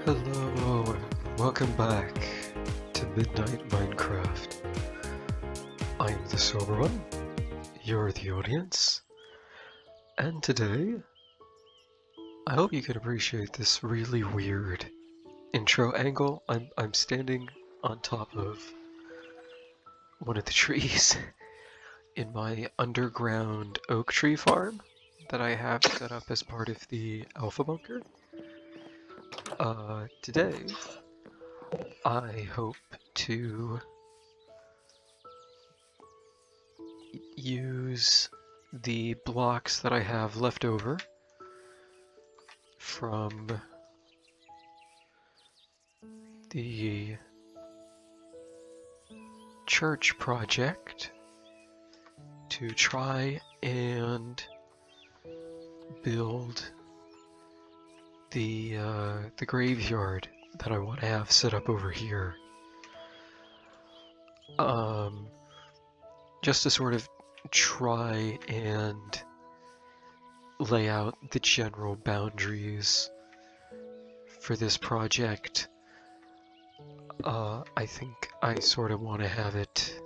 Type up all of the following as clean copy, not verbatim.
Hello, welcome back to Midnight Minecraft. I'm the Sober One, you're the audience, and today, I hope you can appreciate this really weird intro angle. I'm standing on top of one of the trees in my underground oak tree farm that I have set up as part of the Alpha Bunker. Today, I hope to use the blocks that I have left over from the church project to try and build the graveyard that I want to have set up over here. Just to sort of try and lay out the general boundaries for this project. I think I sort of want to have it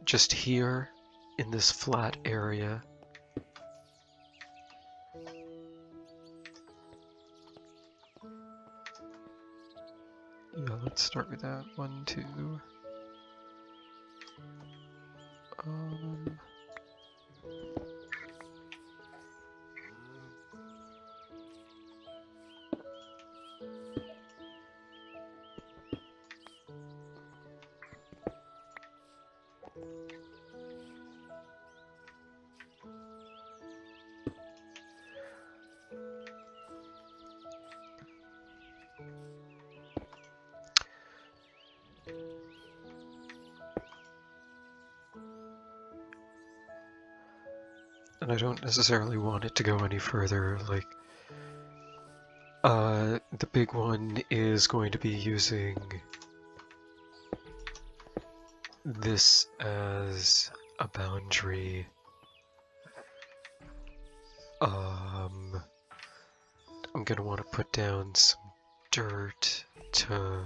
just here in this flat area. Yeah, let's start with that. 1, 2. And I don't necessarily want it to go any further, like, the big one is going to be using this as a boundary. I'm gonna want to put down some dirt to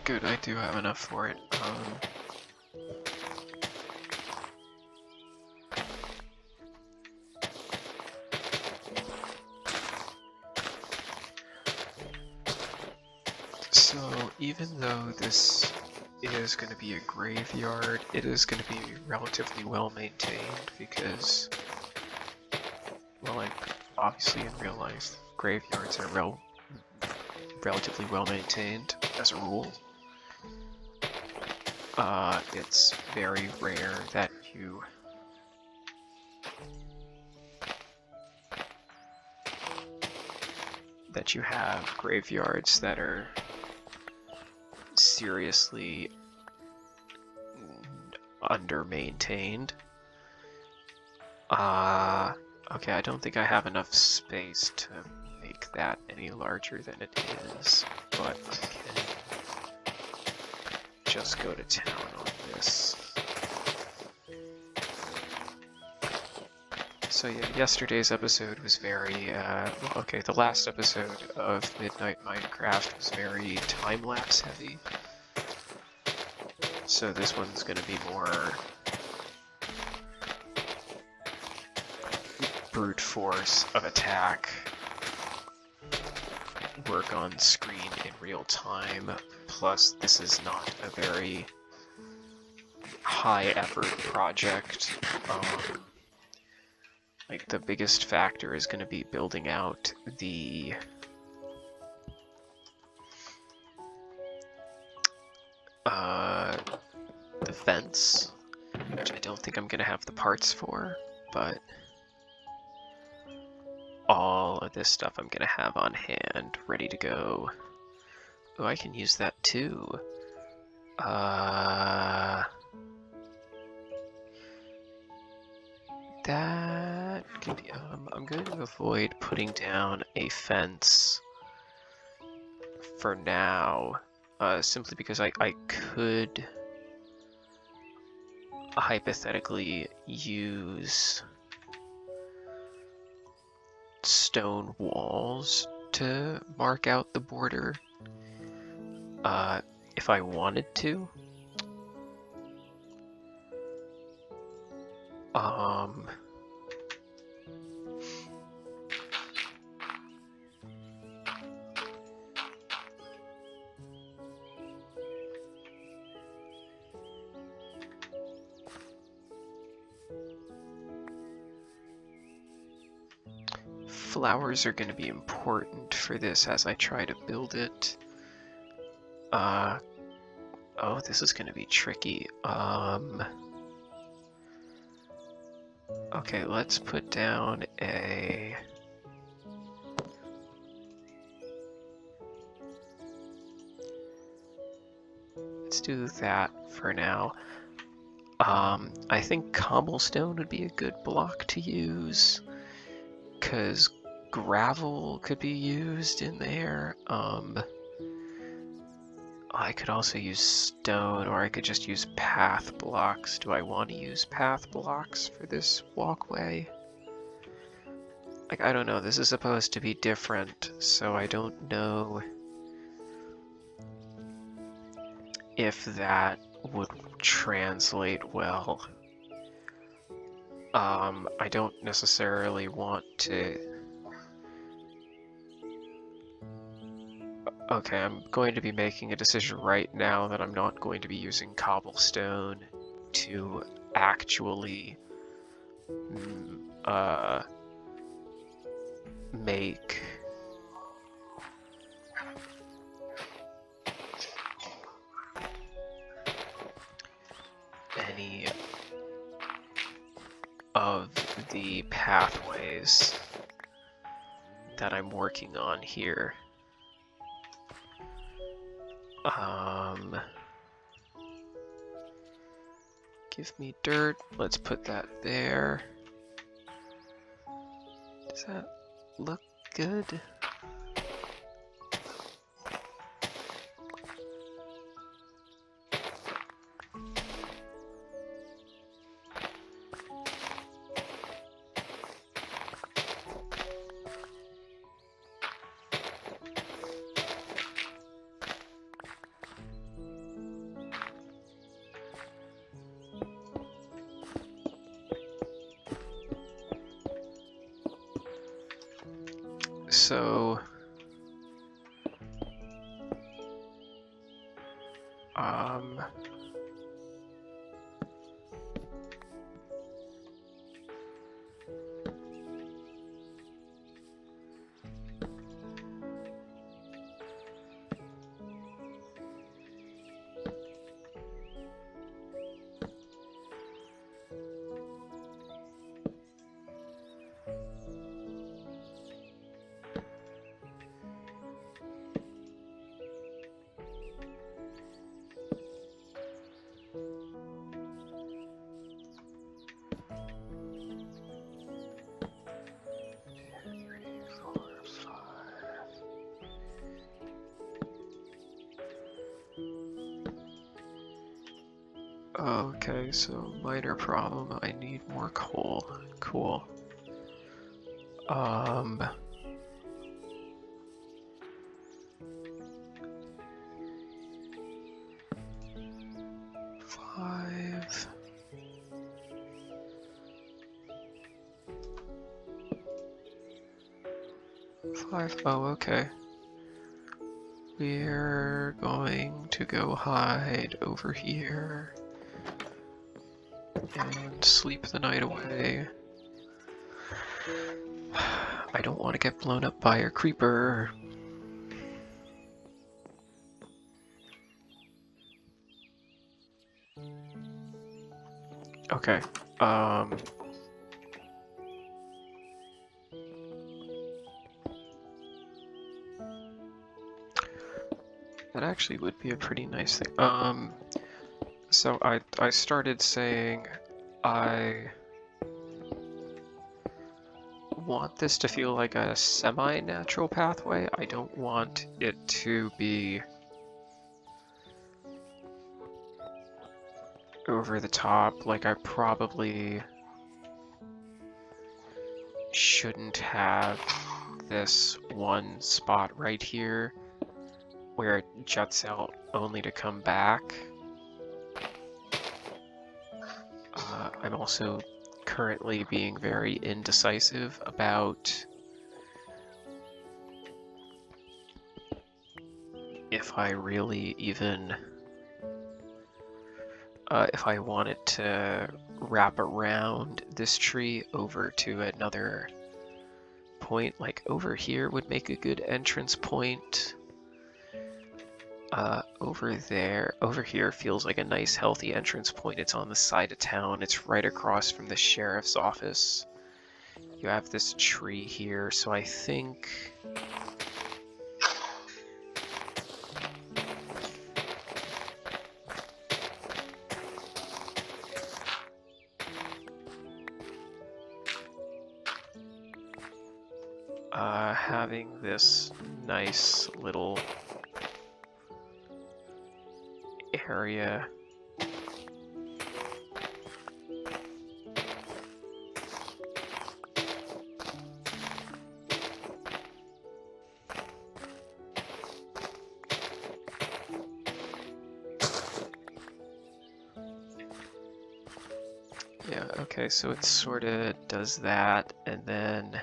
good, I do have enough for it. So, even though this is going to be a graveyard, it is going to be relatively well maintained because, well, like, obviously in real life, graveyards are relatively well maintained as a rule. It's very rare that you have graveyards that are seriously under-maintained. Okay, I don't think I have enough space to make that any larger than it is, but I can just go to town on this. So yeah, yesterday's episode was very, okay, the last episode of Midnight Minecraft was very time-lapse heavy. So this one's gonna be more brute force of attack, work on screen in real time, plus this is not a very high effort project. like the biggest factor is going to be building out the fence, which I don't think I'm going to have the parts for, but all of this stuff I'm going to have on hand, ready to go. Oh, I can use that too. That could be, I'm going to avoid putting down a fence for now, simply because I could hypothetically use stone walls to mark out the border, if I wanted to. Flowers are going to be important for this as I try to build it. Oh, this is going to be tricky. Okay, let's put down a... Let's do that for now. I think cobblestone would be a good block to use, because gravel could be used in there. I could also use stone, or I could just use path blocks. Do I want to use path blocks for this walkway? Like, I don't know. This is supposed to be different, so I don't know if that would translate well. I don't necessarily want to... Okay, I'm going to be making a decision right now that I'm not going to be using cobblestone to actually make any of the pathways that I'm working on here. Give me dirt. Let's put that there. Does that look good? So, 3, 4, 5. Okay, so minor problem. I need more coal. Cool. 5. Oh, okay. We're going to go hide over here and sleep the night away. I don't want to get blown up by a creeper. Okay, that actually would be a pretty nice thing. So I started saying I want this to feel like a semi-natural pathway. I don't want it to be over the top. Like, I probably shouldn't have this one spot right here where it juts out only to come back. I'm also currently being very indecisive about if I really even if I wanted to wrap around this tree over to another point, like over here would make a good entrance point. Over here feels like a nice healthy entrance point. It's on the side of town. It's right across from the sheriff's office. You have this tree here, so I think having this nice little area yeah, okay, so it sort of does that, and then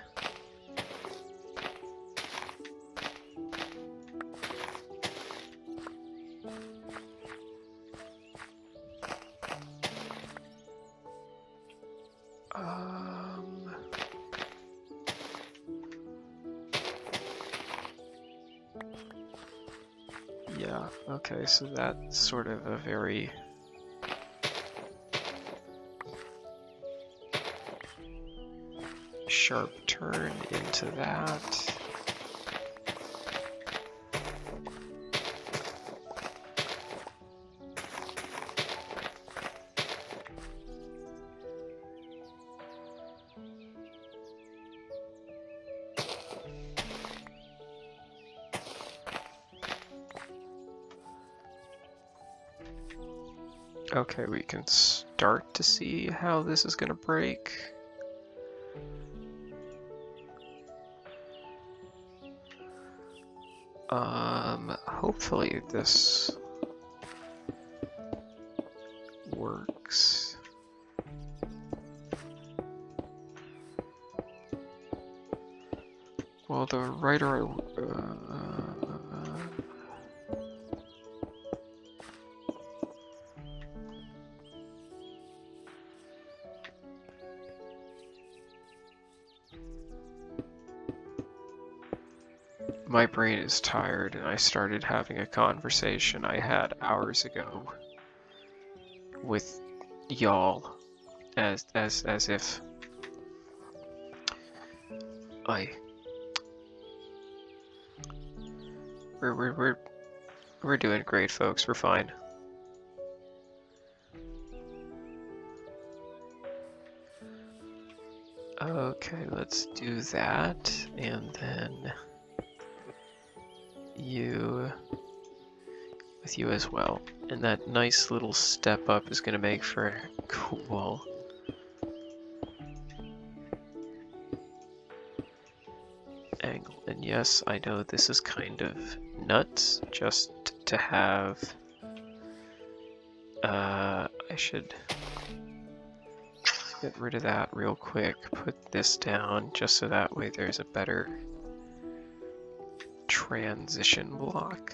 yeah, okay, so that's sort of a very sharp turn into that. Okay, we can start to see how this is gonna break. Hopefully this works. Well, the writer, my brain is tired, and I started having a conversation I had hours ago with y'all, as if we're doing great, folks. We're fine. Okay, let's do that, and then you with you as well. And that nice little step up is going to make for a cool angle. And yes, I know this is kind of nuts just to have. I should get rid of that real quick. Put this down just so that way there's a better transition block.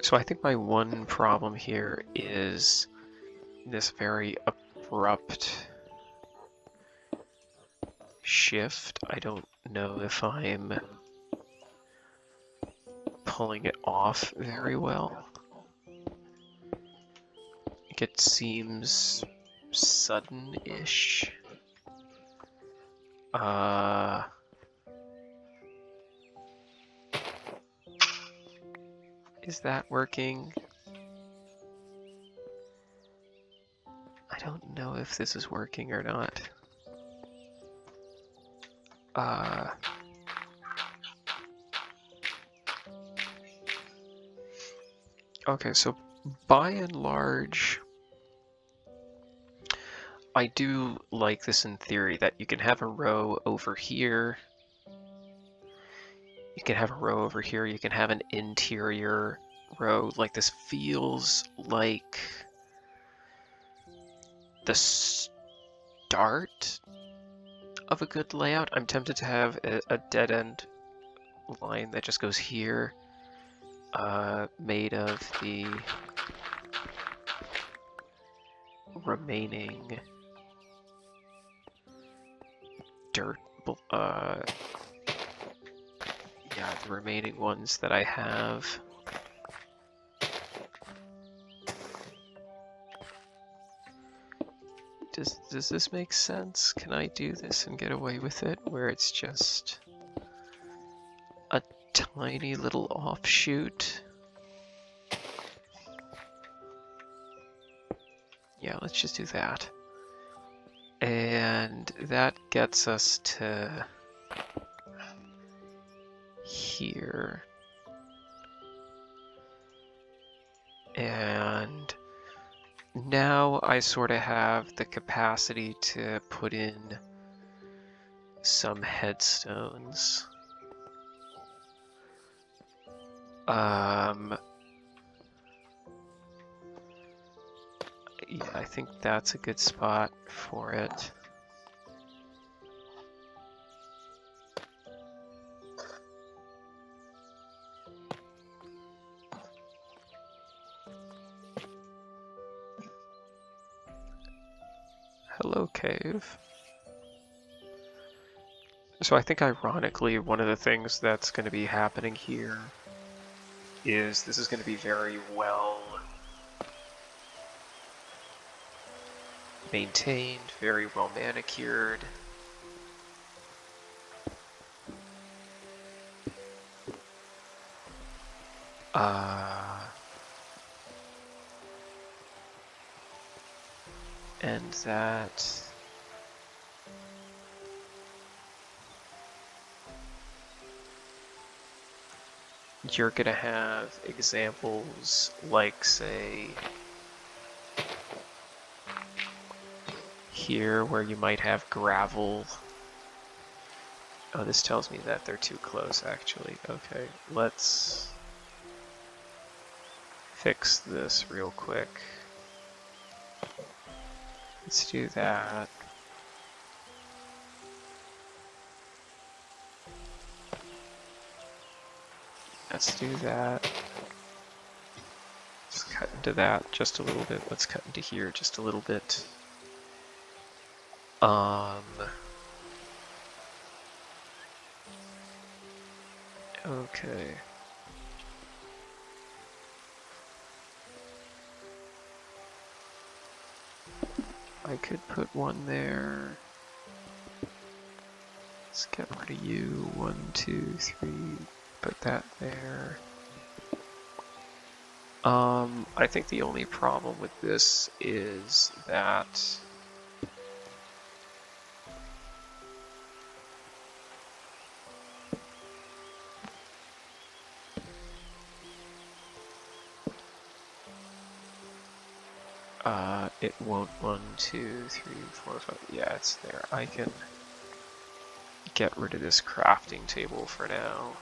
So I think my one problem here is this very abrupt shift. I don't know if I'm pulling it off very well. It seems sudden-ish. Is that working? I don't know if this is working or not. Okay, so by and large, I do like this in theory, that you can have a row over here. You can have a row over here. You can have an interior row. Like, this feels like the start of a good layout. I'm tempted to have a dead end line that just goes here, made of the remaining dirt, yeah, the remaining ones that I have. Does this make sense? Can I do this and get away with it, where it's just a tiny little offshoot? Yeah, let's just do that. And that gets us to here. And now I sort of have the capacity to put in some headstones. Yeah, I think that's a good spot for it. Hello, cave. So I think ironically, one of the things that's going to be happening here is this is going to be very well maintained, very well manicured. And that you're gonna have examples like, say, here where you might have gravel. Oh, this tells me that they're too close, actually. Okay, let's fix this real quick. Let's do that. Let's do that. Let's cut into that just a little bit. Let's cut into here just a little bit. Okay. I could put one there. Let's get rid of you. 1, 2, 3. Put that there. I think the only problem with this is that it won't 1, 2, 3, 4, 5. Yeah, it's there. I can get rid of this crafting table for now.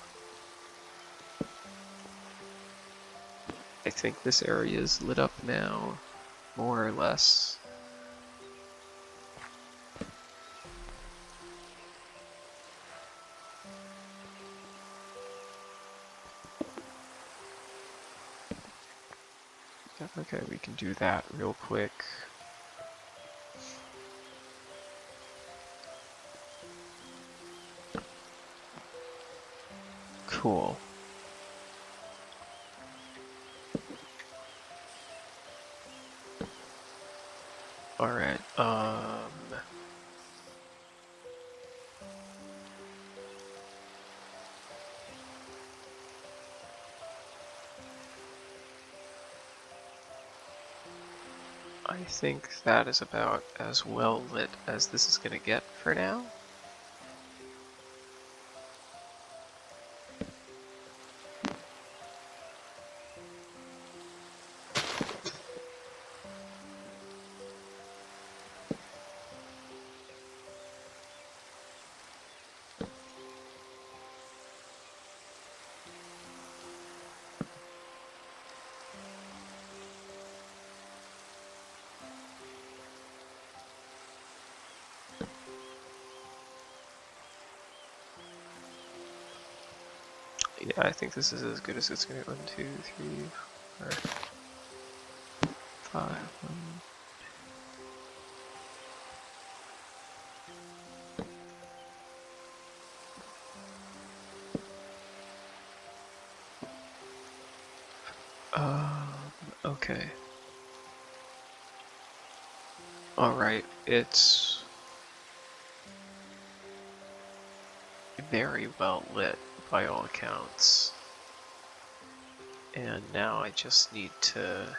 I think this area is lit up now, more or less. Okay, we can do that real quick. Cool. Alright, I think that is about as well lit as this is gonna get for now. Yeah, I think this is as good as it's gonna get. 1, 2, 3, 4, 5, 1. Okay. Alright, it's very well lit by all accounts. And now I just need to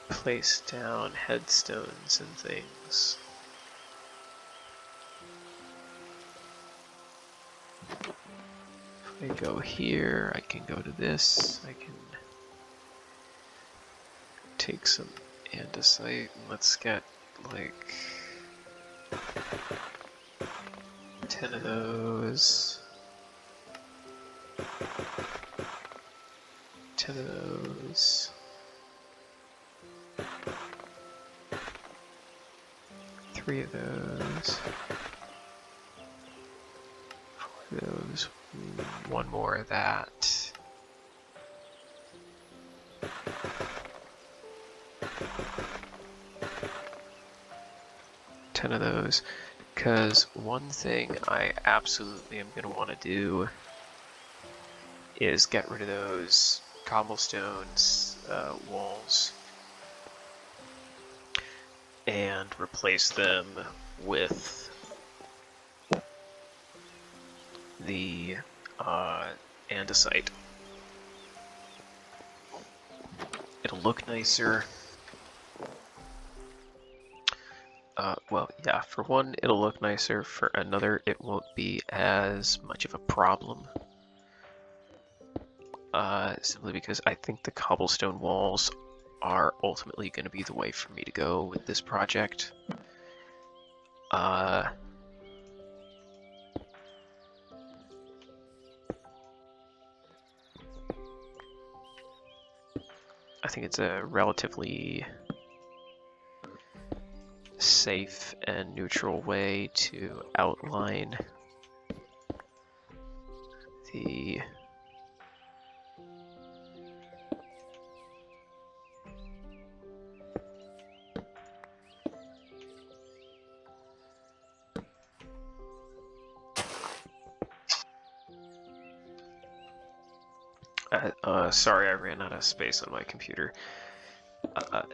place down headstones and things. If I go here, I can go to this, I can take some andesite, and let's get like 10 of those. 10 of those. 3 of those. 4 of those. 1 more of that. Ten of those. Because one thing I absolutely am going to want to do is get rid of those cobblestones walls and replace them with the andesite. It'll look nicer. Well, yeah, for one, it'll look nicer. For another, it won't be as much of a problem. Simply because I think the cobblestone walls are ultimately going to be the way for me to go with this project. I think it's a relatively safe and neutral way to outline the sorry, I ran out of space on my computer.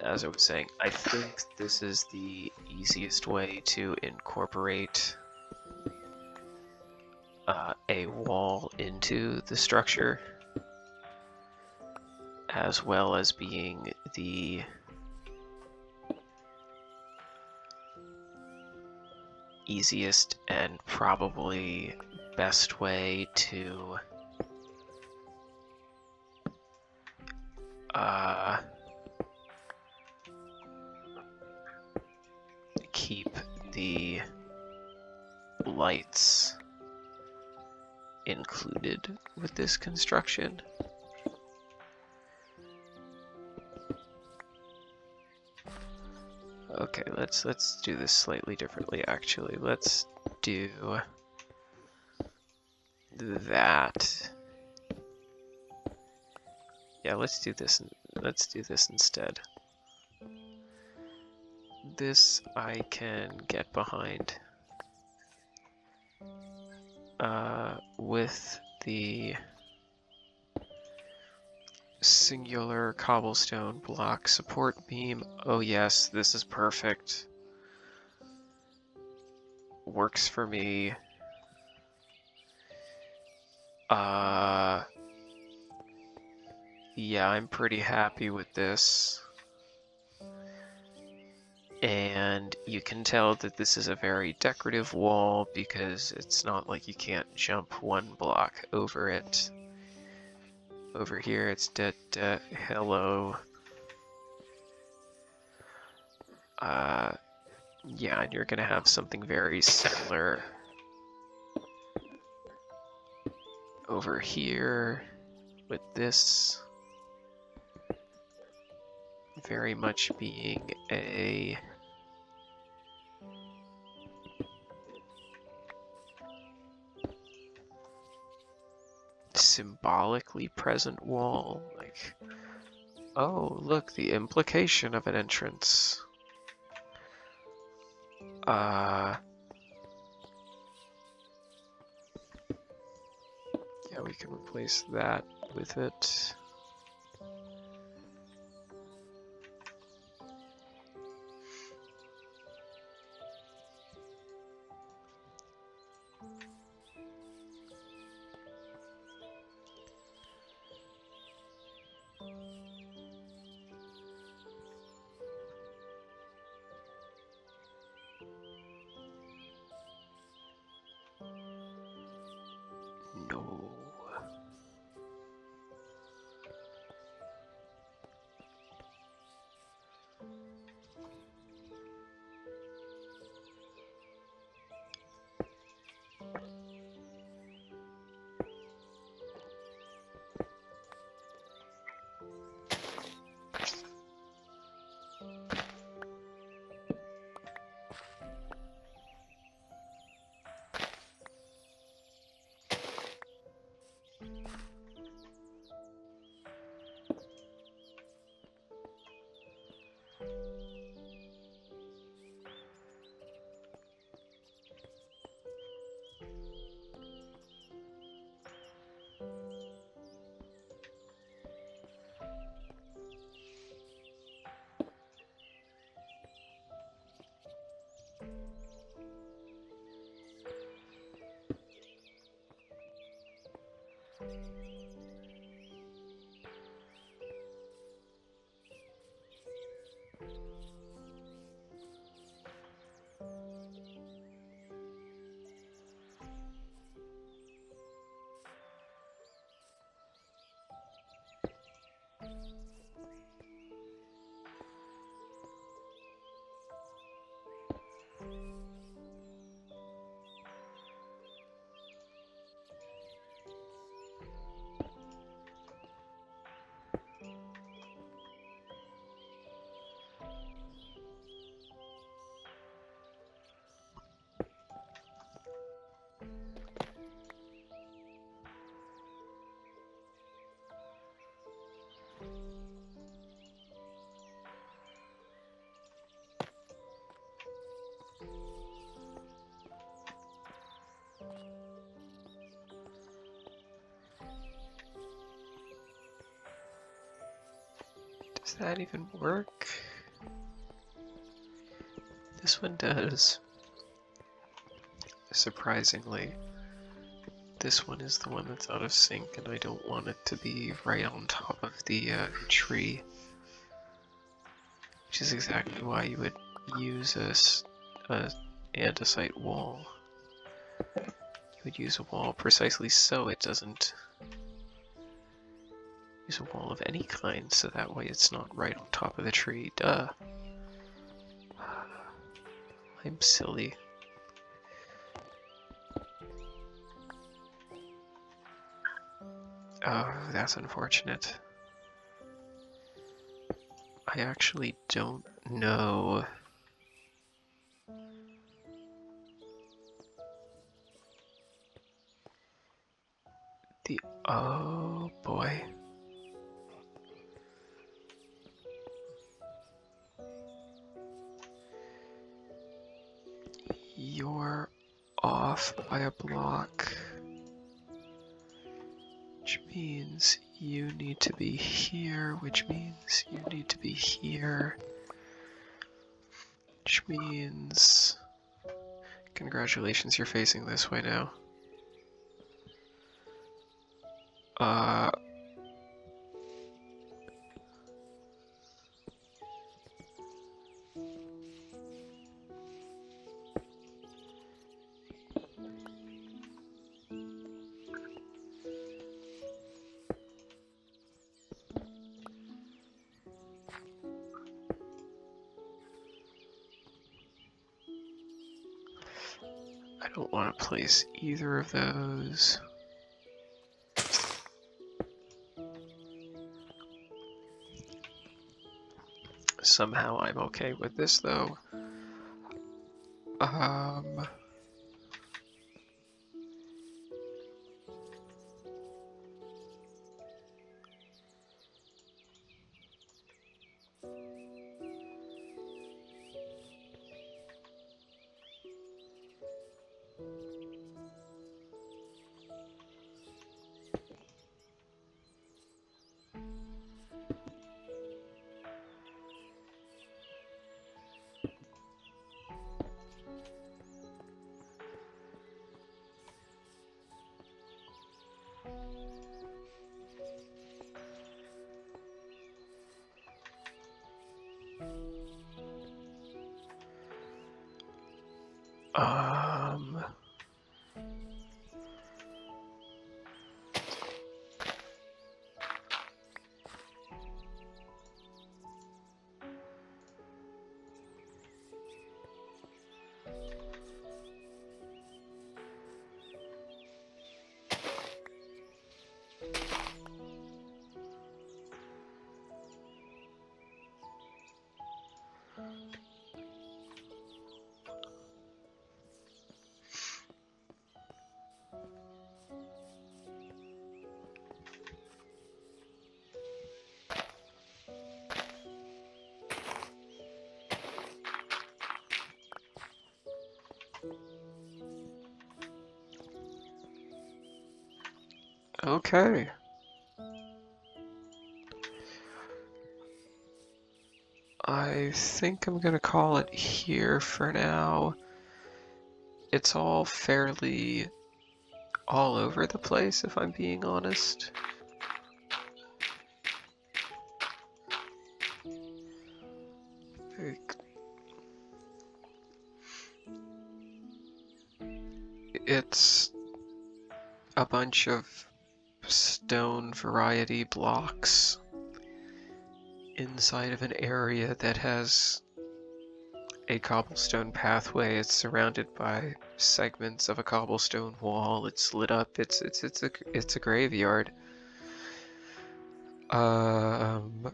As I was saying, I think this is the easiest way to incorporate a wall into the structure, as well as being the easiest and probably best way to keep the lights included with this construction. Okay, let's do this slightly differently actually. Let's do that. Yeah, let's do this. Let's do this instead. This I can get behind with the singular cobblestone block support beam. Oh yes, this is perfect. Works for me. Yeah, I'm pretty happy with this. And you can tell that this is a very decorative wall because it's not like you can't jump one block over it. Over here it's dead, hello. Yeah, and you're gonna have something very similar over here with this very much being a symbolically present wall. Like, oh, look, the implication of an entrance. Yeah, we can replace that with it. No. Does that even work? This one does. Surprisingly. This one is the one that's out of sync, and I don't want it to be right on top of the tree. Which is exactly why you would use a andesite wall. You would use a wall precisely so it doesn't use a wall of any kind, so that way it's not right on top of the tree. Duh. I'm silly. Oh, that's unfortunate. I actually don't know. Oh boy. You're off by a block, which means you need to be here, which means you need to be here, which means congratulations, you're facing this way now. I don't want to place either of those. Somehow I'm okay with this though. Um, okay. I think I'm gonna call it here for now. It's all fairly all over the place, if I'm being honest. It's a bunch of stone variety blocks inside of an area that has a cobblestone pathway. It's surrounded by segments of a cobblestone wall. It's lit up. It's a graveyard. And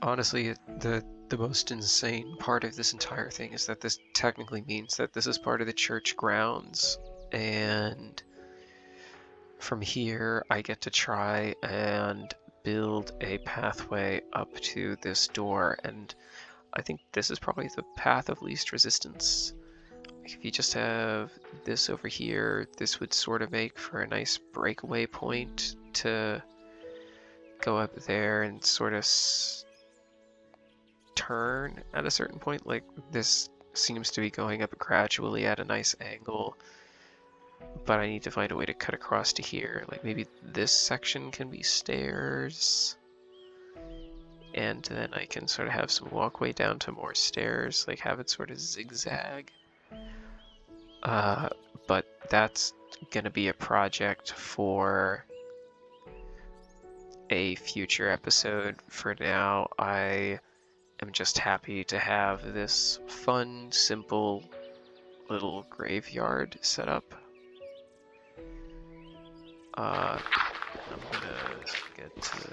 honestly, the most insane part of this entire thing is that this technically means that this is part of the church grounds, and from here I get to try and build a pathway up to this door, and I think this is probably the path of least resistance. If you just have this over here, this would sort of make for a nice breakaway point to go up there and sort of turn at a certain point. Like, this seems to be going up gradually at a nice angle, but I need to find a way to cut across to here. Like, maybe this section can be stairs, and then I can sort of have some walkway down to more stairs, like have it sort of zigzag. But that's gonna be a project for a future episode. For now, I am just happy to have this fun, simple little graveyard set up. I'm gonna get to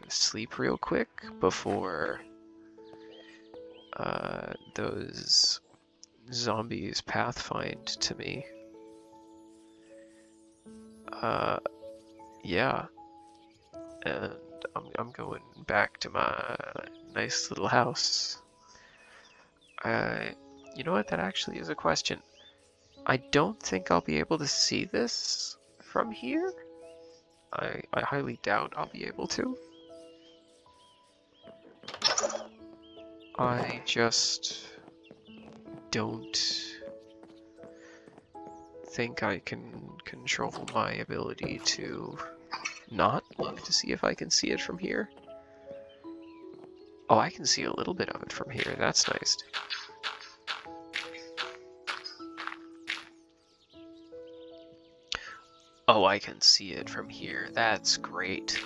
sleep real quick before those zombies pathfind to me. yeah, and I'm going back to my nice little house. You know what? That actually is a question. I don't think I'll be able to see this from here. I highly doubt I'll be able to. I just don't think I can control my ability to not look to see if I can see it from here. Oh, I can see a little bit of it from here. That's nice. Oh, I can see it from here. That's great.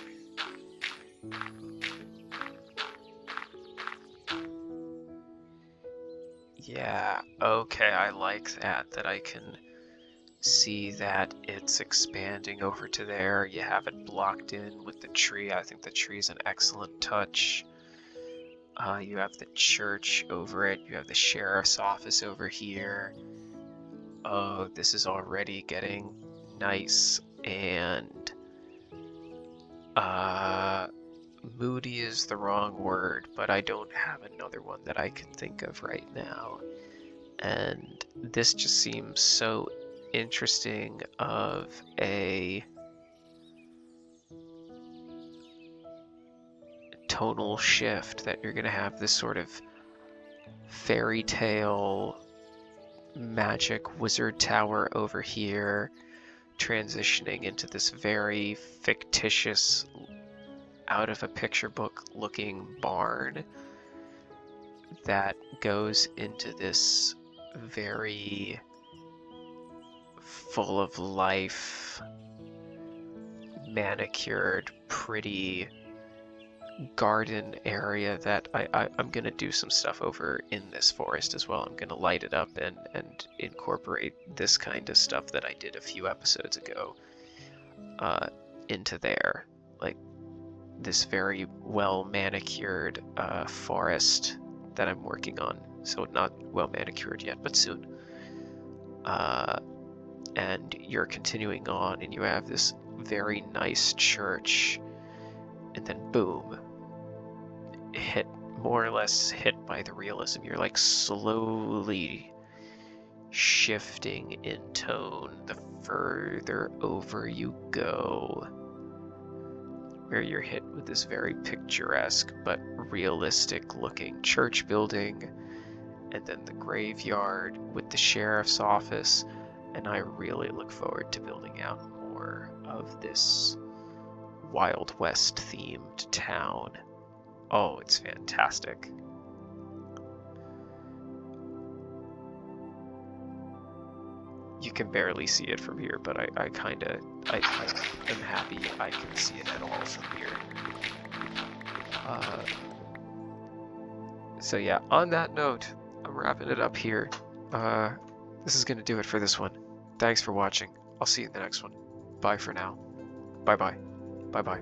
Yeah, okay, I like that I can see that it's expanding over to there. You have it blocked in with the tree. I think the tree is an excellent touch. You have the church over it. You have the sheriff's office over here. Oh, this is already getting nice and moody is the wrong word, but I don't have another one that I can think of right now. And this just seems so interesting of a tonal shift that you're going to have this sort of fairy tale magic wizard tower over here transitioning into this very fictitious out of a picture book looking barn that goes into this very full of life, manicured, pretty garden area that I'm going to do some stuff over in this forest as well. I'm going to light it up and incorporate this kind of stuff that I did a few episodes ago into there. Like this very well manicured forest that I'm working on. So not well manicured yet, but soon. And you're continuing on and you have this very nice church, and then boom, hit more or less hit by the realism. You're like slowly shifting in tone the further over you go, where you're hit with this very picturesque but realistic looking church building, and then the graveyard with the sheriff's office. And I really look forward to building out more of this Wild West themed town. Oh, it's fantastic. You can barely see it from here, but I am happy I can see it at all from here. So yeah, on that note, I'm wrapping it up here. This is going to do it for this one. Thanks for watching. I'll see you in the next one. Bye for now. Bye-bye. Bye-bye.